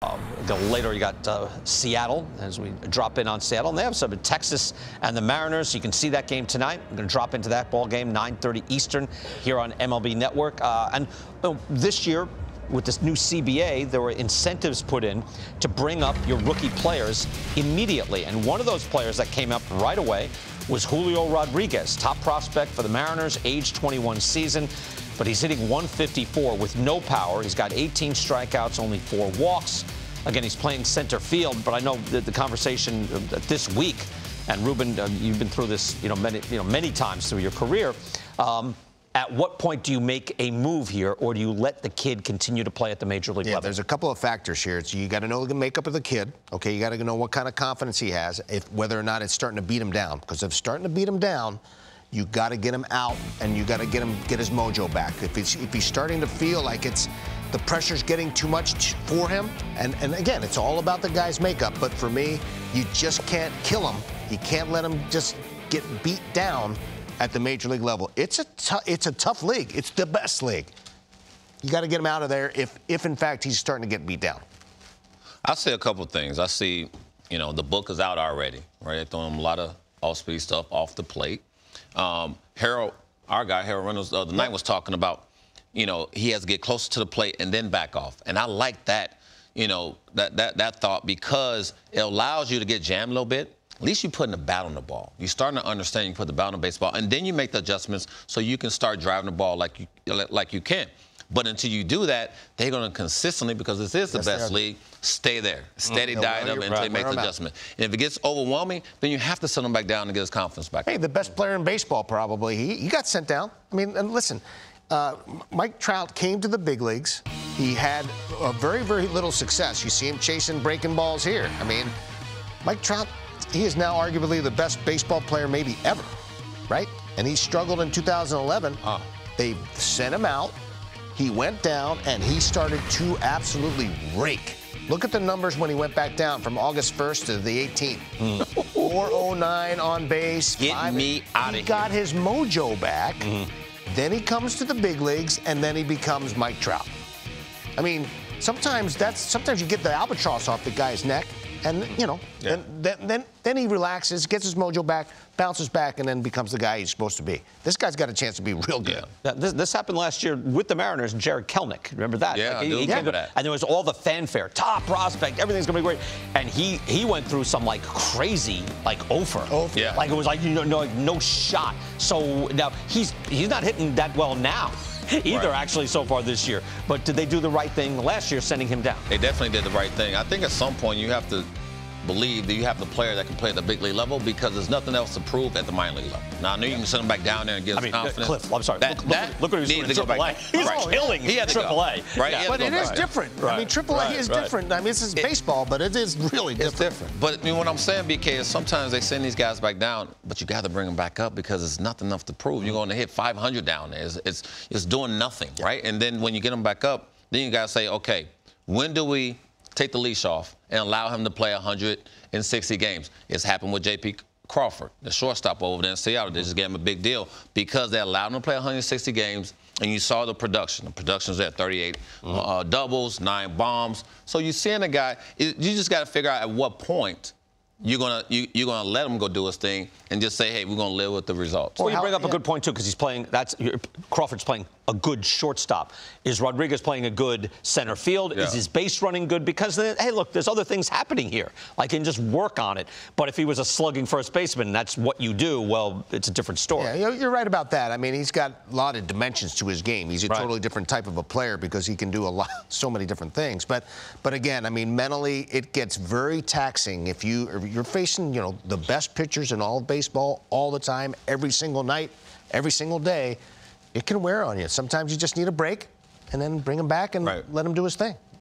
Later, you got Seattle, as we drop in on Seattle. And they have some in Texas and the Mariners. You can see that game tonight. I'm going to drop into that ball game, 9:30 Eastern, here on MLB Network. This year, with this new CBA, there were incentives put in to bring up your rookie players immediately. And one of those players that came up right away was Julio Rodríguez, top prospect for the Mariners, age 21 season. But he's hitting 154 with no power. He's got 18 strikeouts, only 4 walks. Again, he's playing center field, but I know that the conversation this week, and Ruben, you've been through this, many times through your career. At what point do you make a move here, or do you let the kid continue to play at the major league level? There's a couple of factors here. So you got to know the makeup of the kid. Okay, you got to know what kind of confidence he has, whether or not it's starting to beat him down. Because if it's starting to beat him down, you got to get him out, and you got to get his mojo back. If he's starting to feel like the pressure's getting too much for him, and again, it's all about the guy's makeup. But for me, you just can't kill him. You can't let him just get beat down at the major league level. It's a tough league. It's the best league. You got to get him out of there if in fact he's starting to get beat down. I see a couple of things. I see, the book is out already, right? They're throwing him a lot of off-speed stuff off the plate. Harold, our guy, Harold Reynolds, the other night was talking about, he has to get closer to the plate and then back off. And I like that, that thought, because it allows you to get jammed a little bit. At least you're putting the bat on the ball. You're starting to understand you put the bat on the baseball, and then you make the adjustments so you can start driving the ball like you can. But until you do that, they're going to consistently, because this is the best league, stay there. Steady diet up until he makes the adjustment. And if it gets overwhelming, then you have to send him back down and get his confidence back. Hey, the best player in baseball, probably. He got sent down. I mean, and listen, Mike Trout came to the big leagues. He had a very, very little success. You see him chasing breaking balls here. I mean, Mike Trout, he is now arguably the best baseball player maybe ever, right? And he struggled in 2011. They sent him out. He went down, and he started to absolutely rake. Look at the numbers when he went back down from August 1st to the 18th. 409 on base. Get me out of here. He got his mojo back. Then he comes to the big leagues, and then he becomes Mike Trout. I mean, sometimes you get the albatross off the guy's neck, and then he relaxes, gets his mojo back, bounces back, and then becomes the guy he's supposed to be. This guy's got a chance to be real good. Yeah. This happened last year with the Mariners and Jared Kelnick. Remember that? Yeah, I do remember that. And there was all the fanfare, top prospect, everything's going to be great. And he went through some crazy offer. Yeah. Like it was no shot. So now he's not hitting that well now either, actually, so far this year. But did they do the right thing last year, sending him down? They definitely did the right thing. I think at some point you have to believe that you have the player that can play at the big league level, because there's nothing else to prove at the minor league level. Now, I know you can send him back down there and get his confidence. Cliff, I'm sorry. Look what he was doing in AAA. He's killing AAA. Right. But it is different. I mean, AAA is different. I mean, this is baseball, but it is really different. It's different. But what I'm saying, BK, is sometimes they send these guys back down, but you got to bring them back up, because it's nothing enough to prove. You're going to hit 500 down there. It's doing nothing, right? And then when you get them back up, then you got to say, okay, when do we take the leash off and allow him to play 160 games? It's happened with J.P. Crawford, the shortstop over there in Seattle. They just gave him a big deal because they allowed him to play 160 games, and you saw the production. The production's there, 38 doubles, 9 bombs. So you're seeing a guy, you just got to figure out at what point you're gonna let him go do his thing and just say, hey, we're gonna live with the results. Well, you bring up a good point too, because he's playing. Crawford's playing a good shortstop. Is Rodriguez playing a good center field? Yeah. Is his base running good? Because hey, look, there's other things happening here. I can just work on it. But if he was a slugging first baseman, that's what you do. Well, it's a different story. Yeah, you're right about that. I mean, he's got a lot of dimensions to his game. He's a totally different type of a player, because he can do so many different things. But again, I mean, mentally, it gets very taxing if you're facing, the best pitchers in all of baseball all the time, every single night, every single day. It can wear on you. Sometimes you just need a break, and then bring him back and let him do his thing.